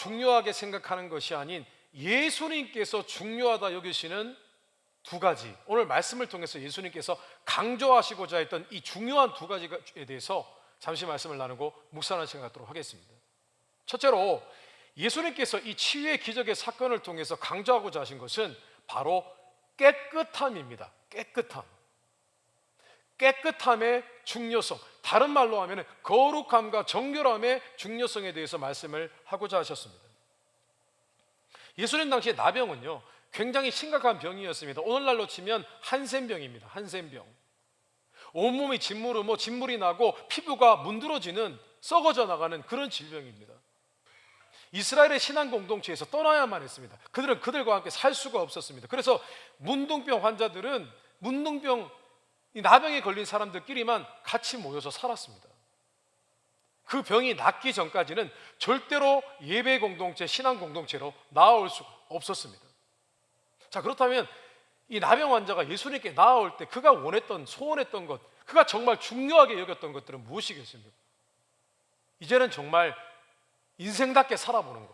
중요하게 생각하는 것이 아닌 예수님께서 중요하다 여기시는 두 가지, 오늘 말씀을 통해서 예수님께서 강조하시고자 했던 이 중요한 두 가지에 대해서 잠시 말씀을 나누고 묵상하는 시간 갖도록 하겠습니다. 첫째로 예수님께서 이 치유의 기적의 사건을 통해서 강조하고자 하신 것은 바로 깨끗함입니다. 깨끗함의 중요성, 다른 말로 하면 거룩함과 정결함의 중요성에 대해서 말씀을 하고자 하셨습니다. 예수님 당시에 나병은요 굉장히 심각한 병이었습니다. 오늘날로 치면 한센병입니다. 한센병. 온몸이 진물이 나고 피부가 문드러지는, 썩어져 나가는 그런 질병입니다. 이스라엘의 신앙 공동체에서 떠나야만 했습니다. 그들은 그들과 함께 살 수가 없었습니다. 그래서 문둥병 환자들은 이 나병에 걸린 사람들끼리만 같이 모여서 살았습니다. 그 병이 낫기 전까지는 절대로 예배 공동체, 신앙 공동체로 나아올 수가 없었습니다. 자, 그렇다면 이 나병 환자가 예수님께 나아올 때 그가 원했던, 소원했던 것, 그가 정말 중요하게 여겼던 것들은 무엇이겠습니까? 이제는 정말 인생답게 살아보는 것,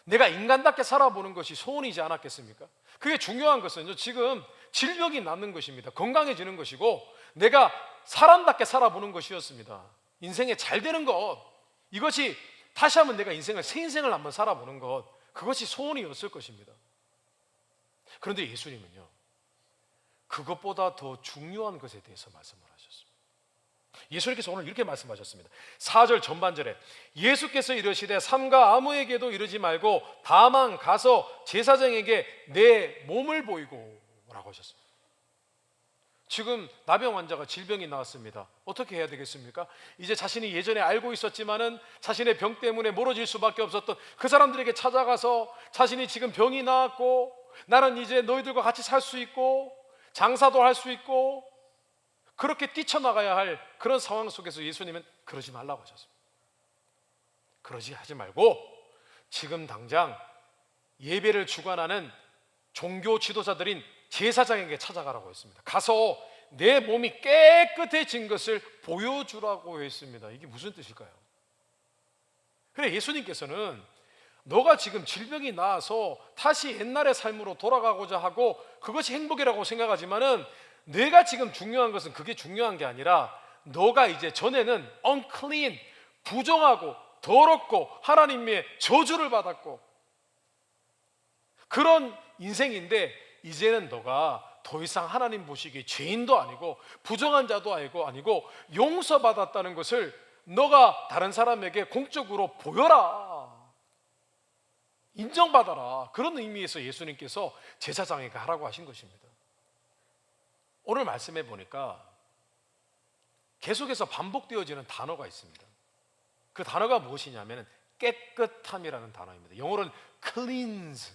내가 인간답게 살아보는 것이 소원이지 않았겠습니까? 그게 중요한 것은요, 지금 질병이 낫는 것입니다. 건강해지는 것이고 내가 사람답게 살아보는 것이었습니다. 인생에 잘 되는 것, 이것이 다시 한번 내가 새 인생을 한번 살아보는 것, 그것이 소원이었을 것입니다. 그런데 예수님은요 그것보다 더 중요한 것에 대해서 말씀을 하셨습니다. 예수님께서 오늘 이렇게 말씀하셨습니다. 4절 전반절에 예수께서 이르시되 삼가 아무에게도 이르지 말고 다만 가서 제사장에게 내 몸을 보이고 라고 하셨습니다. 지금 나병 환자가 질병이 나왔습니다. 어떻게 해야 되겠습니까? 이제 자신이 예전에 알고 있었지만은 자신의 병 때문에 멀어질 수밖에 없었던 그 사람들에게 찾아가서 자신이 지금 병이 나았고 나는 이제 너희들과 같이 살 수 있고 장사도 할 수 있고 그렇게 뛰쳐나가야 할 그런 상황 속에서 예수님은 그러지 말라고 하셨습니다. 그러지 하지 말고 지금 당장 예배를 주관하는 종교 지도자들인 제사장에게 찾아가라고 했습니다. 가서 내 몸이 깨끗해진 것을 보여주라고 했습니다. 이게 무슨 뜻일까요? 그래, 예수님께서는 너가 지금 질병이 나아서 다시 옛날의 삶으로 돌아가고자 하고 그것이 행복이라고 생각하지만은 내가 지금 중요한 것은 그게 중요한 게 아니라 너가 이제 전에는 unclean, 부정하고 더럽고 하나님의 저주를 받았고 그런 인생인데 이제는 너가 더 이상 하나님 보시기에 죄인도 아니고 부정한 자도 아니고 용서받았다는 것을 너가 다른 사람에게 공적으로 보여라, 인정받아라. 그런 의미에서 예수님께서 제사장에게 하라고 하신 것입니다. 오늘 말씀해 보니까 계속해서 반복되어지는 단어가 있습니다. 그 단어가 무엇이냐면 깨끗함이라는 단어입니다. 영어로는 cleanse,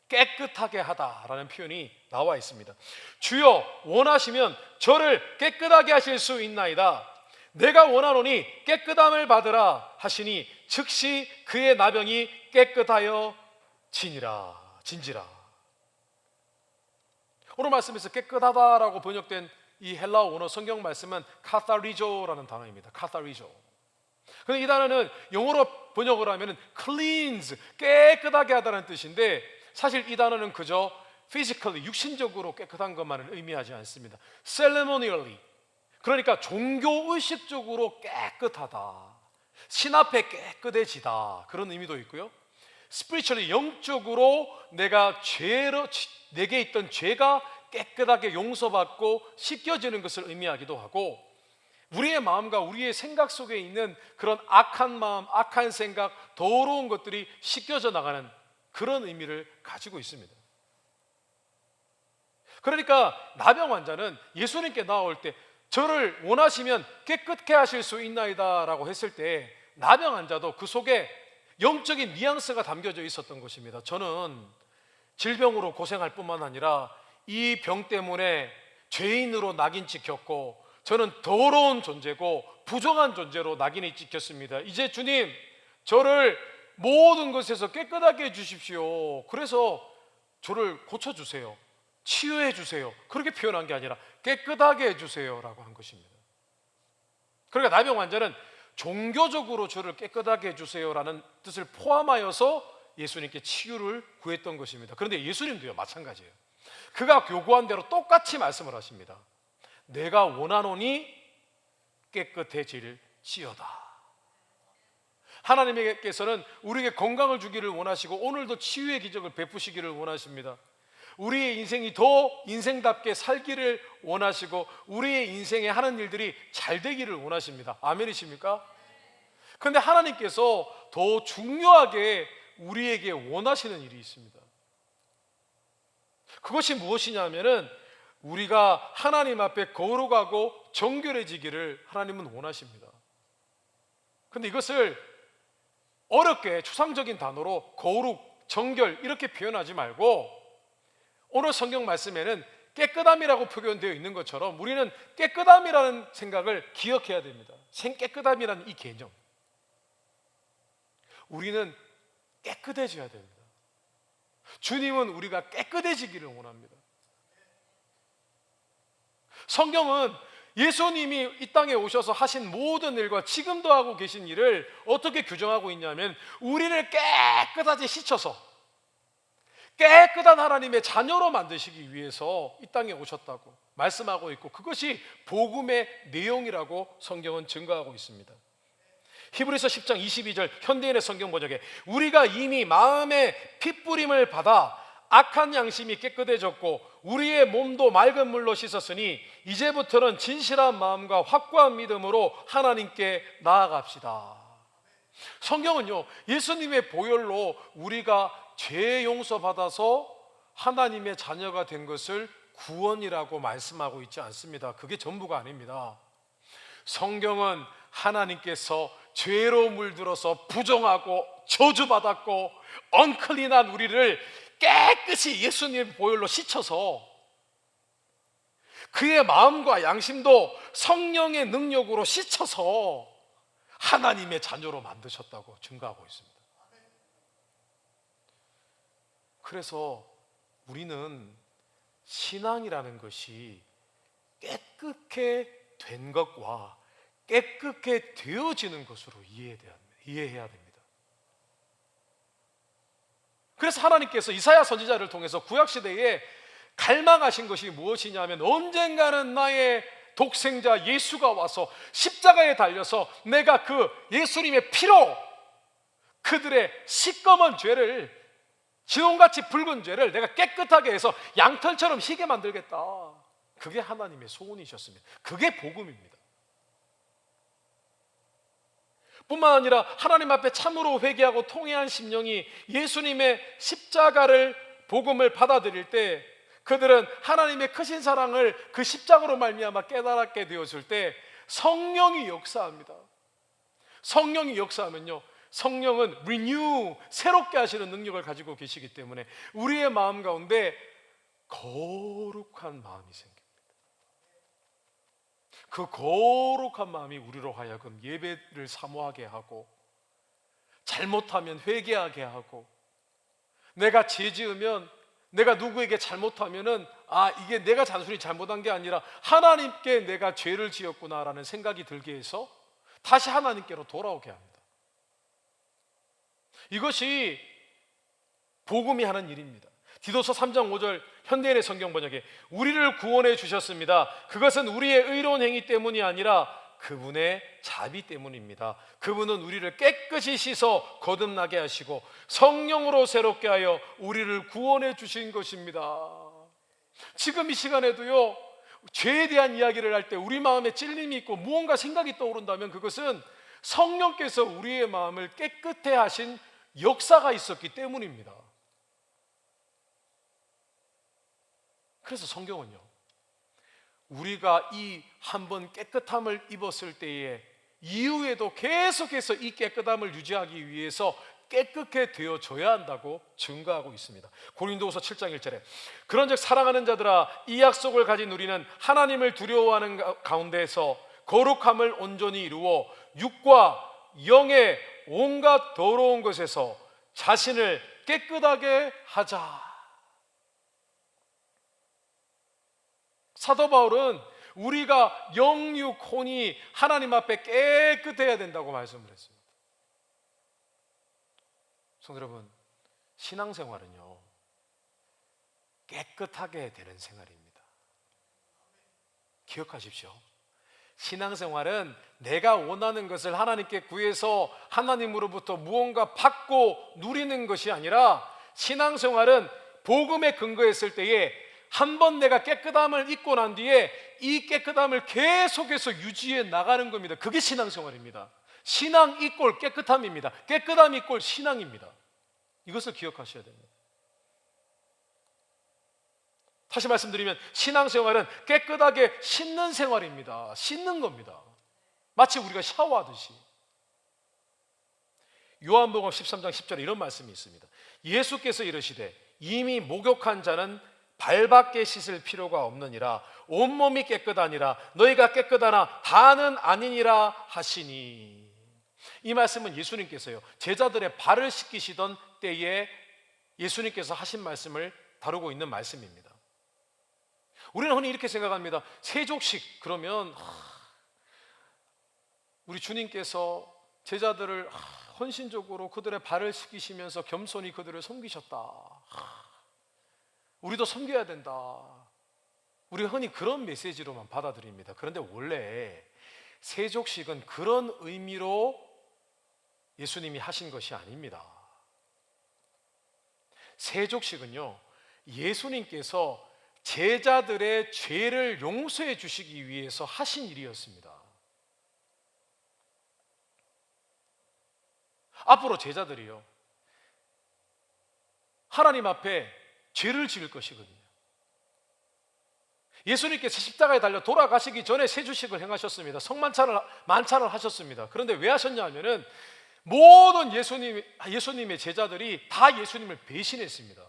깨끗하게 하다라는 표현이 나와 있습니다. 주여 원하시면 저를 깨끗하게 하실 수 있나이다. 내가 원하노니 깨끗함을 받으라 하시니 즉시 그의 나병이 깨끗하여 진지라. 오늘 말씀에서 깨끗하다라고 번역된 이 헬라어 원어 성경 말씀은 카타리조라는 단어입니다. 카타리조. 그런데 이 단어는 영어로 번역을 하면 cleanse, 깨끗하게 하다는 뜻인데 사실 이 단어는 그저 physically, 육신적으로 깨끗한 것만을 의미하지 않습니다. ceremonially, 그러니까 종교의식적으로 깨끗하다, 신 앞에 깨끗해지다, 그런 의미도 있고요. spiritually, 영적으로 내게 있던 죄가 깨끗하게 용서받고 씻겨지는 것을 의미하기도 하고, 우리의 마음과 우리의 생각 속에 있는 그런 악한 마음, 악한 생각, 더러운 것들이 씻겨져 나가는 그런 의미를 가지고 있습니다. 그러니까 나병 환자는 예수님께 나올 때 저를 원하시면 깨끗게 하실 수 있나이다 라고 했을 때 나병 환자도 그 속에 영적인 뉘앙스가 담겨져 있었던 것입니다. 저는 질병으로 고생할 뿐만 아니라 이 병 때문에 죄인으로 낙인 찍혔고 저는 더러운 존재고 부정한 존재로 낙인이 찍혔습니다. 이제 주님, 저를 모든 것에서 깨끗하게 해주십시오. 그래서 저를 고쳐주세요, 치유해 주세요, 그렇게 표현한 게 아니라 깨끗하게 해주세요 라고 한 것입니다. 그러니까 나병 환자는 종교적으로 저를 깨끗하게 해주세요라는 뜻을 포함하여서 예수님께 치유를 구했던 것입니다. 그런데 예수님도요, 마찬가지예요. 그가 요구한 대로 똑같이 말씀을 하십니다. 내가 원하노니 깨끗해질지어다. 하나님께서는 우리에게 건강을 주기를 원하시고 오늘도 치유의 기적을 베푸시기를 원하십니다. 우리의 인생이 더 인생답게 살기를 원하시고 우리의 인생에 하는 일들이 잘 되기를 원하십니다. 아멘이십니까? 그런데 하나님께서 더 중요하게 우리에게 원하시는 일이 있습니다. 그것이 무엇이냐면은 우리가 하나님 앞에 거룩하고 정결해지기를 하나님은 원하십니다. 그런데 이것을 어렵게 추상적인 단어로 거룩, 정결 이렇게 표현하지 말고 오늘 성경 말씀에는 깨끗함이라고 표현되어 있는 것처럼 우리는 깨끗함이라는 생각을 기억해야 됩니다. 깨끗함이라는 이 개념. 우리는 깨끗해져야 됩니다. 주님은 우리가 깨끗해지기를 원합니다. 성경은 예수님이 이 땅에 오셔서 하신 모든 일과 지금도 하고 계신 일을 어떻게 규정하고 있냐면 우리를 깨끗하게 씻어서 깨끗한 하나님의 자녀로 만드시기 위해서 이 땅에 오셨다고 말씀하고 있고 그것이 복음의 내용이라고 성경은 증거하고 있습니다. 히브리서 10장 22절 현대인의 성경 번역에 우리가 이미 마음의 핏부림을 받아 악한 양심이 깨끗해졌고 우리의 몸도 맑은 물로 씻었으니 이제부터는 진실한 마음과 확고한 믿음으로 하나님께 나아갑시다. 성경은요, 예수님의 보혈로 우리가 죄 용서받아서 하나님의 자녀가 된 것을 구원이라고 말씀하고 있지 않습니다. 그게 전부가 아닙니다. 성경은 하나님께서 죄로 물들어서 부정하고 저주받았고 언클린한 우리를 깨끗이 예수님의 보혈로 씻어서 그의 마음과 양심도 성령의 능력으로 씻어서 하나님의 자녀로 만드셨다고 증거하고 있습니다. 그래서 우리는 신앙이라는 것이 깨끗게 된 것과 깨끗게 되어지는 것으로 이해해야 됩니다. 그래서 하나님께서 이사야 선지자를 통해서 구약시대에 갈망하신 것이 무엇이냐면 언젠가는 나의 독생자 예수가 와서 십자가에 달려서 내가 그 예수님의 피로 그들의 시꺼먼 죄를 지온같이 붉은 죄를 내가 깨끗하게 해서 양털처럼 희게 만들겠다. 그게 하나님의 소원이셨습니다. 그게 복음입니다. 뿐만 아니라 하나님 앞에 참으로 회개하고 통회한 심령이 예수님의 십자가를 복음을 받아들일 때 그들은 하나님의 크신 사랑을 그 십자가로 말미암아 깨달았게 되었을 때 성령이 역사합니다. 성령이 역사하면요, 성령은 renew, 새롭게 하시는 능력을 가지고 계시기 때문에 우리의 마음 가운데 거룩한 마음이 생깁니다. 그 거룩한 마음이 우리로 하여금 예배를 사모하게 하고 잘못하면 회개하게 하고 내가 죄 지으면 내가 누구에게 잘못하면은 이게 내가 단순히 잘못한 게 아니라 하나님께 내가 죄를 지었구나라는 생각이 들게 해서 다시 하나님께로 돌아오게 합니다. 이것이 복음이 하는 일입니다. 디도서 3장 5절 현대인의 성경 번역에 우리를 구원해 주셨습니다. 그것은 우리의 의로운 행위 때문이 아니라 그분의 자비 때문입니다. 그분은 우리를 깨끗이 씻어 거듭나게 하시고 성령으로 새롭게 하여 우리를 구원해 주신 것입니다. 지금 이 시간에도요, 죄에 대한 이야기를 할 때 우리 마음에 찔림이 있고 무언가 생각이 떠오른다면 그것은 성령께서 우리의 마음을 깨끗해 하신 역사가 있었기 때문입니다. 그래서 성경은요, 우리가 이 한번 깨끗함을 입었을 때에 이후에도 계속해서 이 깨끗함을 유지하기 위해서 깨끗게 되어져야 한다고 증거하고 있습니다. 고린도후서 7장 1절에 그런즉 사랑하는 자들아 이 약속을 가진 우리는 하나님을 두려워하는 가운데서 거룩함을 온전히 이루어 육과 영의 온갖 더러운 것에서 자신을 깨끗하게 하자. 사도 바울은 우리가 영육 혼이 하나님 앞에 깨끗해야 된다고 말씀을 했습니다. 성도 여러분, 신앙생활은요, 깨끗하게 되는 생활입니다. 기억하십시오. 신앙생활은 내가 원하는 것을 하나님께 구해서 하나님으로부터 무언가 받고 누리는 것이 아니라, 신앙생활은 복음에 근거했을 때에 한 번 내가 깨끗함을 입고 난 뒤에 이 깨끗함을 계속해서 유지해 나가는 겁니다. 그게 신앙생활입니다. 신앙 이꼴 깨끗함입니다. 깨끗함 이꼴 신앙입니다. 이것을 기억하셔야 됩니다. 다시 말씀드리면 신앙생활은 깨끗하게 씻는 생활입니다. 씻는 겁니다. 마치 우리가 샤워하듯이. 요한복음 13장 10절에 이런 말씀이 있습니다. 예수께서 이르시되 이미 목욕한 자는 발밖에 씻을 필요가 없느니라. 온몸이 깨끗하니라. 너희가 깨끗하나 다는 아니니라 하시니. 이 말씀은 예수님께서요, 제자들의 발을 씻기시던 때에 예수님께서 하신 말씀을 다루고 있는 말씀입니다. 우리는 흔히 이렇게 생각합니다. 세족식 그러면 우리 주님께서 제자들을 헌신적으로 그들의 발을 씻기시면서 겸손히 그들을 섬기셨다. 우리도 섬겨야 된다. 우리가 흔히 그런 메시지로만 받아들입니다. 그런데 원래 세족식은 그런 의미로 예수님이 하신 것이 아닙니다. 세족식은요, 예수님께서 제자들의 죄를 용서해 주시기 위해서 하신 일이었습니다. 앞으로 제자들이요, 하나님 앞에 죄를 지을 것이거든요. 예수님께서 십자가에 달려 돌아가시기 전에 세주식을 행하셨습니다. 만찬을 하셨습니다. 그런데 왜 하셨냐 하면은 모든 예수님의 제자들이 다 예수님을 배신했습니다.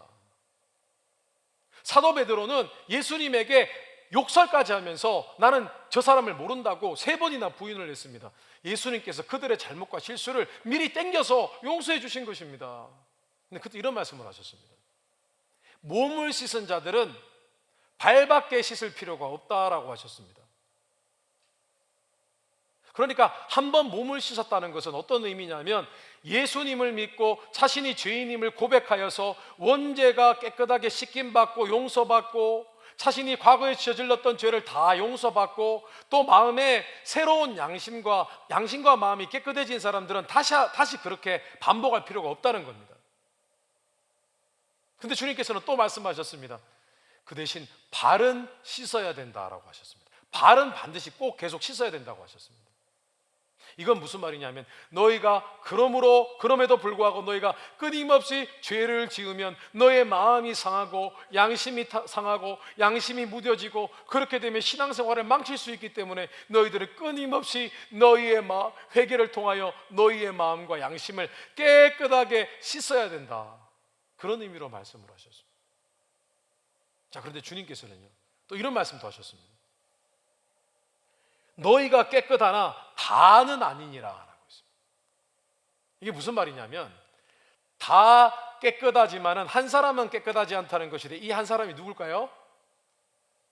사도 베드로는 예수님에게 욕설까지 하면서 나는 저 사람을 모른다고 3번이나 부인을 했습니다. 예수님께서 그들의 잘못과 실수를 미리 땡겨서 용서해 주신 것입니다. 근데 그때 이런 말씀을 하셨습니다. 몸을 씻은 자들은 발밖에 씻을 필요가 없다라고 하셨습니다. 그러니까 한 번 몸을 씻었다는 것은 어떤 의미냐면, 예수님을 믿고 자신이 죄인임을 고백하여서 원죄가 깨끗하게 씻김받고 용서받고, 자신이 과거에 저질렀던 죄를 다 용서받고, 또 마음에 새로운 양심과 마음이 깨끗해진 사람들은 다시 그렇게 반복할 필요가 없다는 겁니다. 근데 주님께서는 또 말씀하셨습니다. 그 대신 발은 씻어야 된다라고 하셨습니다. 발은 반드시 꼭 계속 씻어야 된다고 하셨습니다. 이건 무슨 말이냐면, 그럼에도 불구하고 너희가 끊임없이 죄를 지으면 너의 마음이 상하고 양심이 상하고 양심이 무뎌지고, 그렇게 되면 신앙생활을 망칠 수 있기 때문에 너희들은 끊임없이 회개를 통하여 너희의 마음과 양심을 깨끗하게 씻어야 된다. 그런 의미로 말씀을 하셨습니다. 자, 그런데 주님께서는요, 또 이런 말씀도 하셨습니다. 너희가 깨끗하나 다는 아니니라 라고 했습니다. 이게 무슨 말이냐면, 다 깨끗하지만은 한 사람은 깨끗하지 않다는 것인데, 이 한 사람이 누굴까요?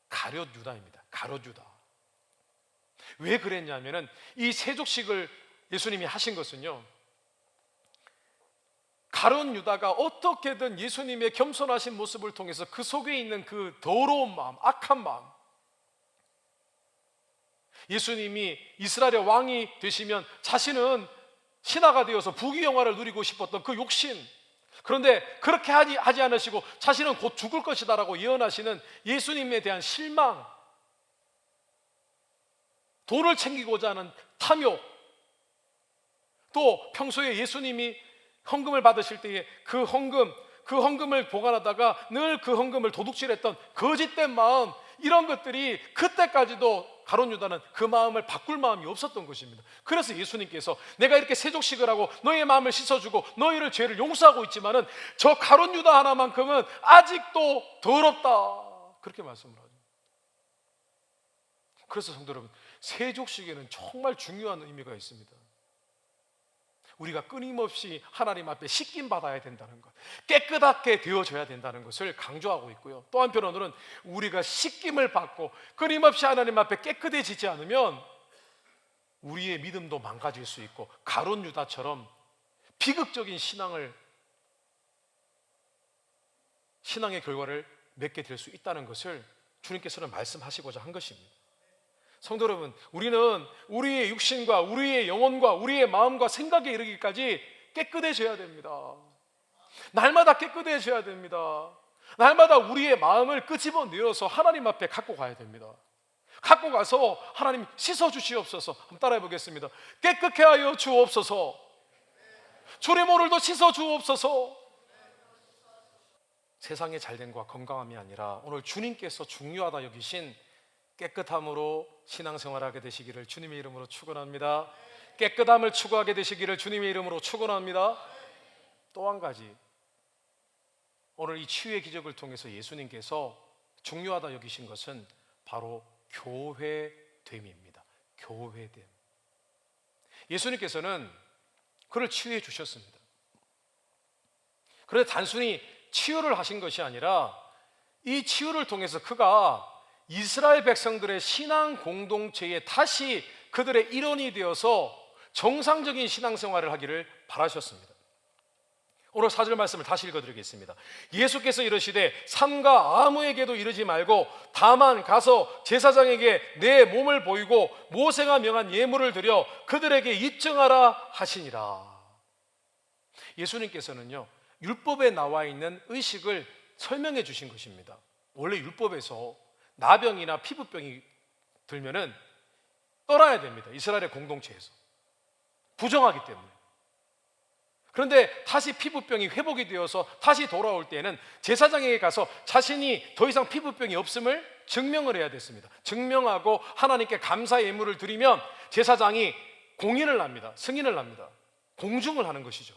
가룟 유다입니다. 가룟 유다. 왜 그랬냐면은, 이 세족식을 예수님이 하신 것은요, 가룟 유다가 어떻게든 예수님의 겸손하신 모습을 통해서 그 속에 있는 그 더러운 마음, 악한 마음, 예수님이 이스라엘의 왕이 되시면 자신은 신하가 되어서 부귀영화를 누리고 싶었던 그 욕심, 그런데 그렇게 하지 않으시고 자신은 곧 죽을 것이다 라고 예언하시는 예수님에 대한 실망, 돈을 챙기고자 하는 탐욕, 또 평소에 예수님이 헌금을 받으실 때에 그 헌금을 보관하다가 늘 그 헌금을 도둑질했던 거짓된 마음, 이런 것들이 그때까지도 가룟 유다는 그 마음을 바꿀 마음이 없었던 것입니다. 그래서 예수님께서 내가 이렇게 세족식을 하고 너희의 마음을 씻어주고 너희를 죄를 용서하고 있지만은 저 가룟 유다 하나만큼은 아직도 더럽다, 그렇게 말씀을 하죠. 그래서 성도 여러분, 세족식에는 정말 중요한 의미가 있습니다. 우리가 끊임없이 하나님 앞에 씻김 받아야 된다는 것, 깨끗하게 되어져야 된다는 것을 강조하고 있고요. 또 한편으로는 우리가 씻김을 받고 끊임없이 하나님 앞에 깨끗해지지 않으면 우리의 믿음도 망가질 수 있고 가룟 유다처럼 비극적인 신앙의 결과를 맺게 될 수 있다는 것을 주님께서는 말씀하시고자 한 것입니다. 성도 여러분, 우리는 우리의 육신과 우리의 영혼과 우리의 마음과 생각에 이르기까지 깨끗해져야 됩니다. 날마다 깨끗해져야 됩니다. 날마다 우리의 마음을 끄집어내어서 하나님 앞에 갖고 가야 됩니다. 갖고 가서 하나님 씻어주시옵소서. 한번 따라해 보겠습니다. 깨끗게 하여 주옵소서. 주의 오늘도 씻어주옵소서. 세상의 잘됨과 건강함이 아니라 오늘 주님께서 중요하다 여기신 깨끗함으로 신앙생활하게 되시기를 주님의 이름으로 축원합니다. 깨끗함을 추구하게 되시기를 주님의 이름으로 축원합니다. 또 한 가지, 오늘 이 치유의 기적을 통해서 예수님께서 중요하다 여기신 것은 바로 교회됨입니다. 교회됨. 예수님께서는 그를 치유해 주셨습니다. 그런데 단순히 치유를 하신 것이 아니라 이 치유를 통해서 그가 이스라엘 백성들의 신앙 공동체에 다시 그들의 일원이 되어서 정상적인 신앙생활을 하기를 바라셨습니다. 오늘 4절 말씀을 다시 읽어드리겠습니다. 예수께서 이르시되 삼가 아무에게도 이르지 말고 다만 가서 제사장에게 내 몸을 보이고 모세가 명한 예물을 드려 그들에게 입증하라 하시니라. 예수님께서는요, 율법에 나와 있는 의식을 설명해 주신 것입니다. 원래 율법에서 나병이나 피부병이 들면은 떠나야 됩니다. 이스라엘의 공동체에서 부정하기 때문에. 그런데 다시 피부병이 회복이 되어서 다시 돌아올 때에는 제사장에게 가서 자신이 더 이상 피부병이 없음을 증명을 해야 됐습니다. 증명하고 하나님께 감사 예물을 드리면 제사장이 공인을 합니다. 승인을 합니다. 공증을 하는 것이죠.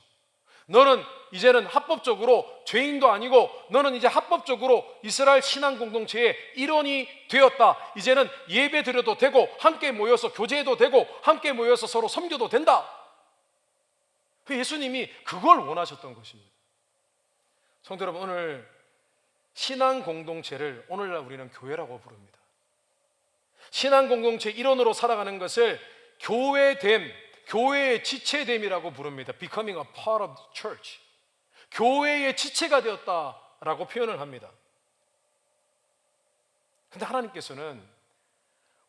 너는 이제는 합법적으로 죄인도 아니고 너는 이제 합법적으로 이스라엘 신앙 공동체의 일원이 되었다. 이제는 예배 드려도 되고 함께 모여서 교제해도 되고 함께 모여서 서로 섬겨도 된다. 예수님이 그걸 원하셨던 것입니다. 성도 여러분, 오늘 신앙 공동체를 오늘날 우리는 교회라고 부릅니다. 신앙 공동체 일원으로 살아가는 것을 교회됨, 교회의 지체됨이라고 부릅니다. Becoming a part of the church. 교회의 지체가 되었다라고 표현을 합니다. 근데 하나님께서는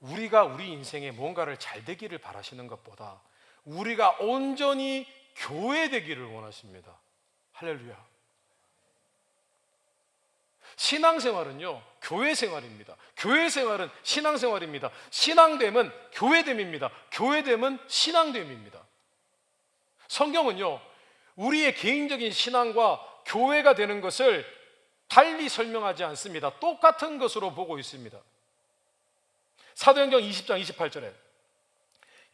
우리가 우리 인생에 뭔가를 잘 되기를 바라시는 것보다 우리가 온전히 교회 되기를 원하십니다. 할렐루야. 신앙생활은요, 교회생활입니다. 교회생활은 신앙생활입니다. 신앙됨은 교회됨입니다. 교회됨은 신앙됨입니다. 성경은요, 우리의 개인적인 신앙과 교회가 되는 것을 달리 설명하지 않습니다. 똑같은 것으로 보고 있습니다. 사도행전 20장 28절에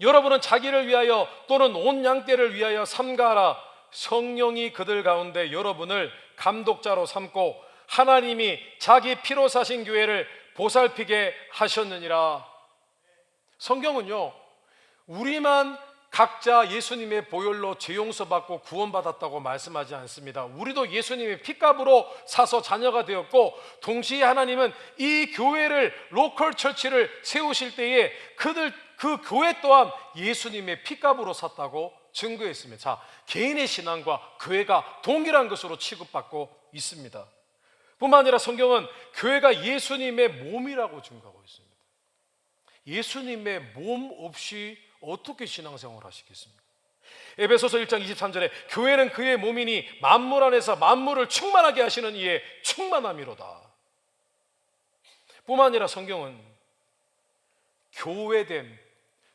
여러분은 자기를 위하여 또는 온 양떼를 위하여 삼가하라. 성령이 그들 가운데 여러분을 감독자로 삼고 하나님이 자기 피로 사신 교회를 보살피게 하셨느니라. 성경은요, 우리만 각자 예수님의 보혈로 죄 용서받고 구원받았다고 말씀하지 않습니다. 우리도 예수님의 피값으로 사서 자녀가 되었고 동시에 하나님은 이 교회를, 로컬 처치를 세우실 때에 그 교회 또한 예수님의 피값으로 샀다고 증거했습니다. 자, 개인의 신앙과 교회가 동일한 것으로 취급받고 있습니다. 뿐만 아니라 성경은 교회가 예수님의 몸이라고 증거하고 있습니다. 예수님의 몸 없이 어떻게 신앙생활을 하시겠습니까? 에베소서 1장 23절에 교회는 그의 몸이니 만물 안에서 만물을 충만하게 하시는 이의 충만함이로다. 뿐만 아니라 성경은 교회됨,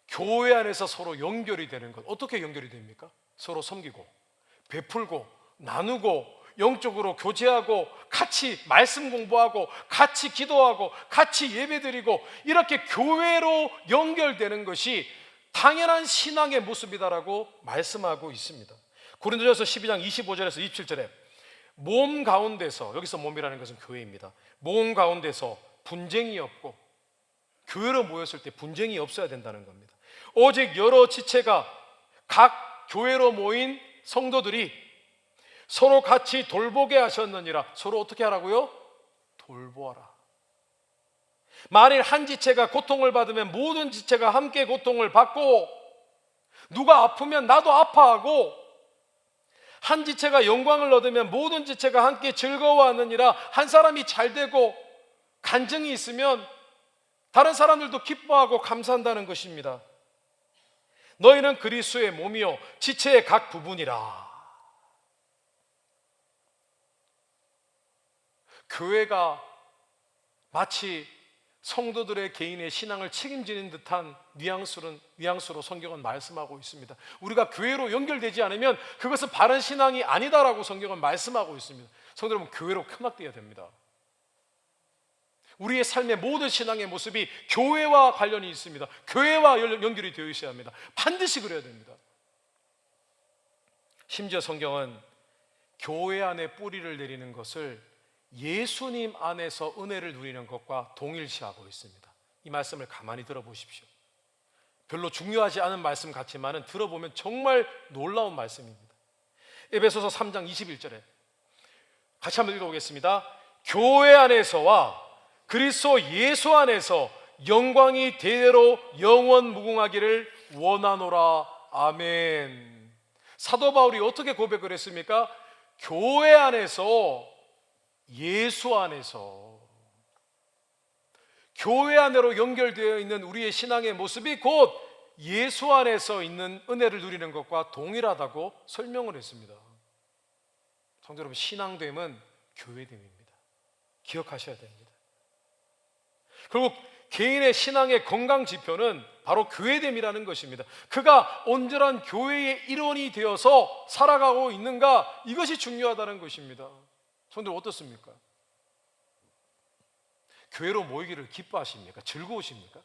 교회 안에서 서로 연결이 되는 것, 어떻게 연결이 됩니까? 서로 섬기고 베풀고 나누고 영적으로 교제하고 같이 말씀 공부하고 같이 기도하고 같이 예배드리고 이렇게 교회로 연결되는 것이 당연한 신앙의 모습이다라고 말씀하고 있습니다. 고린도전서 12장 25절에서 27절에 몸 가운데서, 여기서 몸이라는 것은 교회입니다. 몸 가운데서 분쟁이 없고, 교회로 모였을 때 분쟁이 없어야 된다는 겁니다. 오직 여러 지체가 각 교회로 모인 성도들이 서로 같이 돌보게 하셨느니라. 서로 어떻게 하라고요? 돌보아라. 만일 한 지체가 고통을 받으면 모든 지체가 함께 고통을 받고, 누가 아프면 나도 아파하고, 한 지체가 영광을 얻으면 모든 지체가 함께 즐거워하느니라. 한 사람이 잘 되고 간증이 있으면 다른 사람들도 기뻐하고 감사한다는 것입니다. 너희는 그리스도의 몸이요 지체의 각 부분이라. 교회가 마치 성도들의 개인의 신앙을 책임지는 듯한 뉘앙스로 성경은 말씀하고 있습니다. 우리가 교회로 연결되지 않으면 그것은 바른 신앙이 아니다라고 성경은 말씀하고 있습니다. 성도 여러분, 교회로 크막되어야 됩니다. 우리의 삶의 모든 신앙의 모습이 교회와 관련이 있습니다. 교회와 연결이 되어 있어야 합니다. 반드시 그래야 됩니다. 심지어 성경은 교회 안에 뿌리를 내리는 것을 예수님 안에서 은혜를 누리는 것과 동일시하고 있습니다. 이 말씀을 가만히 들어보십시오. 별로 중요하지 않은 말씀 같지만 들어보면 정말 놀라운 말씀입니다. 에베소서 3장 21절에 같이 한번 읽어보겠습니다. 교회 안에서와 그리스도 예수 안에서 영광이 대대로 영원 무궁하기를 원하노라. 아멘. 사도 바울이 어떻게 고백을 했습니까? 교회 안에서, 예수 안에서, 교회 안으로 연결되어 있는 우리의 신앙의 모습이 곧 예수 안에서 있는 은혜를 누리는 것과 동일하다고 설명을 했습니다. 성도 여러분, 신앙됨은 교회됨입니다. 기억하셔야 됩니다. 결국 개인의 신앙의 건강 지표는 바로 교회됨이라는 것입니다. 그가 온전한 교회의 일원이 되어서 살아가고 있는가, 이것이 중요하다는 것입니다. 성도들 어떻습니까? 교회로 모이기를 기뻐하십니까? 즐거우십니까?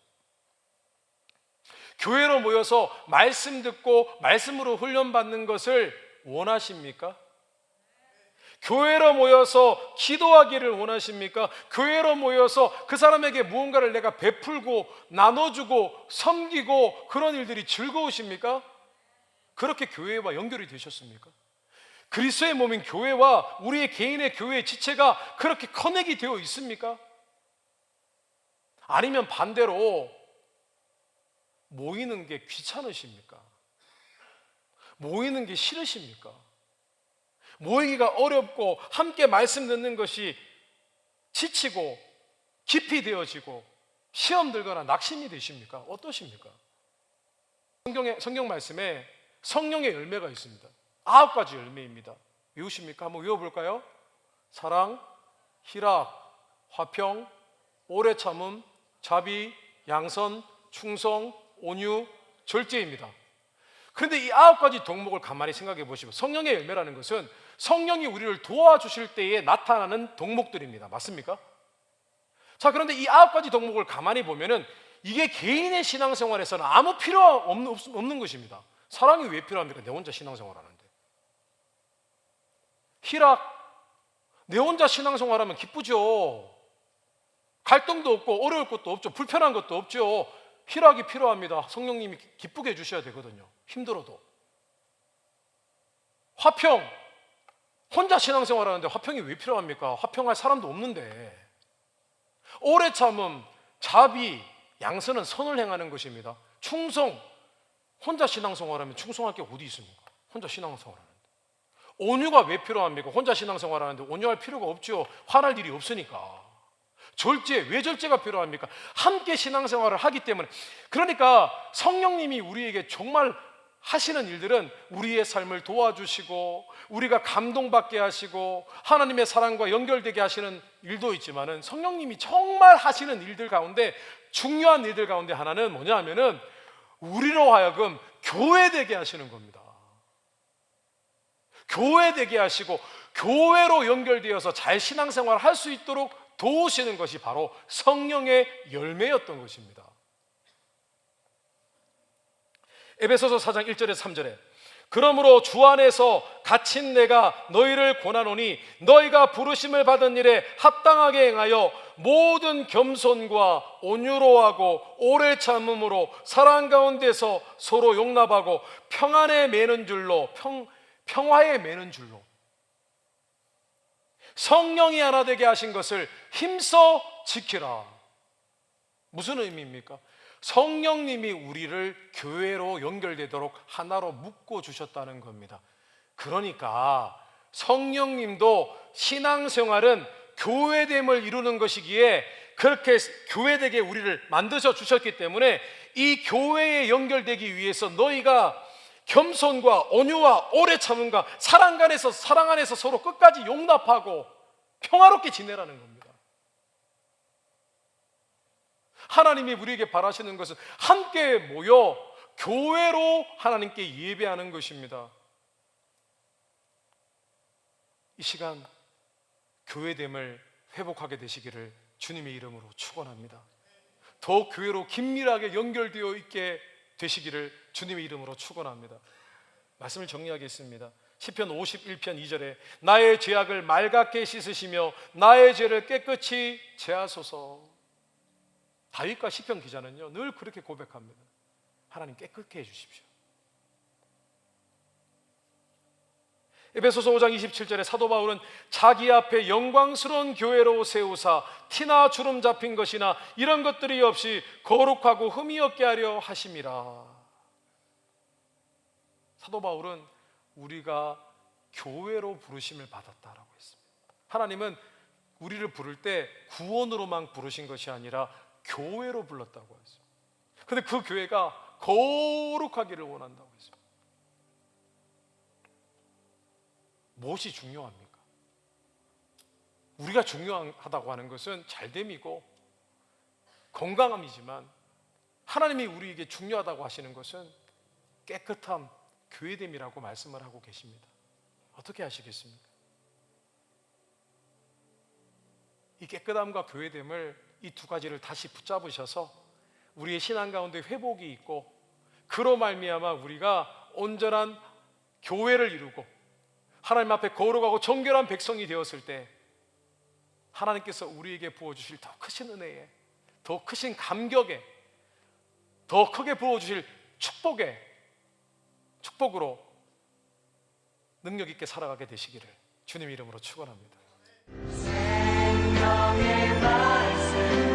교회로 모여서 말씀 듣고 말씀으로 훈련받는 것을 원하십니까? 교회로 모여서 기도하기를 원하십니까? 교회로 모여서 그 사람에게 무언가를 내가 베풀고 나눠주고 섬기고 그런 일들이 즐거우십니까? 그렇게 교회와 연결이 되셨습니까? 그리스도의 몸인 교회와 우리의 개인의 교회의 지체가 그렇게 커넥이 되어 있습니까? 아니면 반대로 모이는 게 귀찮으십니까? 모이는 게 싫으십니까? 모이기가 어렵고 함께 말씀 듣는 것이 지치고 깊이 되어지고 시험 들거나 낙심이 되십니까? 어떠십니까? 성경 말씀에 성령의 열매가 있습니다. 9가지 열매입니다. 외우십니까? 한번 외워볼까요? 사랑, 희락, 화평, 오래 참음, 자비, 양선, 충성, 온유, 절제입니다. 그런데 이 9가지 덕목을 가만히 생각해 보시면 성령의 열매라는 것은 성령이 우리를 도와주실 때에 나타나는 덕목들입니다. 맞습니까? 자, 그런데 이 9가지 덕목을 가만히 보면은 이게 개인의 신앙생활에서는 아무 필요 없는 것입니다. 사랑이 왜 필요합니까? 내 혼자 신앙생활하는데. 희락, 내 혼자 신앙생활하면 기쁘죠. 갈등도 없고 어려울 것도 없죠. 불편한 것도 없죠. 희락이 필요합니다. 성령님이 기쁘게 해주셔야 되거든요. 힘들어도. 화평, 혼자 신앙생활하는데 화평이 왜 필요합니까? 화평할 사람도 없는데. 오래 참음, 자비, 양선은 선을 행하는 것입니다. 충성, 혼자 신앙생활하면 충성할 게 어디 있습니까? 혼자 신앙생활하는데. 온유가 왜 필요합니까? 혼자 신앙생활하는데 온유할 필요가 없죠. 화날 일이 없으니까. 절제, 왜 절제가 필요합니까? 함께 신앙생활을 하기 때문에. 그러니까 성령님이 우리에게 정말 하시는 일들은 우리의 삶을 도와주시고 우리가 감동받게 하시고 하나님의 사랑과 연결되게 하시는 일도 있지만은 성령님이 정말 하시는 일들 가운데 중요한 일들 가운데 하나는 뭐냐 하면은 우리로 하여금 교회되게 하시는 겁니다. 교회되게 하시고 교회로 연결되어서 잘 신앙생활을 할 수 있도록 도우시는 것이 바로 성령의 열매였던 것입니다. 에베소서 4장 1절에서 3절에 그러므로 주 안에서 갇힌 내가 너희를 권하노니 너희가 부르심을 받은 일에 합당하게 행하여 모든 겸손과 온유로하고 오래 참음으로 사랑 가운데서 서로 용납하고 평화에 매는 줄로 성령이 하나 되게 하신 것을 힘써 지키라. 무슨 의미입니까? 성령님이 우리를 교회로 연결되도록 하나로 묶어 주셨다는 겁니다. 그러니까 성령님도 신앙생활은 교회됨을 이루는 것이기에 그렇게 교회되게 우리를 만드셔 주셨기 때문에 이 교회에 연결되기 위해서 너희가 겸손과 온유와 오래 참음과 사랑 안에서 서로 끝까지 용납하고 평화롭게 지내라는 겁니다. 하나님이 우리에게 바라시는 것은 함께 모여 교회로 하나님께 예배하는 것입니다. 이 시간 교회됨을 회복하게 되시기를 주님의 이름으로 축원합니다. 더 교회로 긴밀하게 연결되어 있게 되시기를 주님의 이름으로 축원합니다. 말씀을 정리하겠습니다. 시편 51편 2절에 나의 죄악을 맑게 씻으시며 나의 죄를 깨끗이 제하소서. 다윗과 시편 기자는요 늘 그렇게 고백합니다. 하나님 깨끗게 해주십시오. 에베소서 5장 27절에 사도 바울은 자기 앞에 영광스러운 교회로 세우사 티나 주름 잡힌 것이나 이런 것들이 없이 거룩하고 흠이 없게 하려 하심이라. 사도 바울은 우리가 교회로 부르심을 받았다라고 했습니다. 하나님은 우리를 부를 때 구원으로만 부르신 것이 아니라 교회로 불렀다고 했습니다. 그런데 그 교회가 거룩하기를 원한다고 했습니다. 무엇이 중요합니까? 우리가 중요하다고 하는 것은 잘됨이고 건강함이지만 하나님이 우리에게 중요하다고 하시는 것은 깨끗함, 교회됨이라고 말씀을 하고 계십니다. 어떻게 하시겠습니까? 이 깨끗함과 교회됨을 이 두 가지를 다시 붙잡으셔서 우리의 신앙 가운데 회복이 있고 그로 말미암아 우리가 온전한 교회를 이루고 하나님 앞에 거룩하고 정결한 백성이 되었을 때 하나님께서 우리에게 부어주실 더 크신 은혜에, 더 크신 감격에, 더 크게 부어주실 축복으로 능력 있게 살아가게 되시기를 주님 이름으로 축원합니다. 생명의 말씀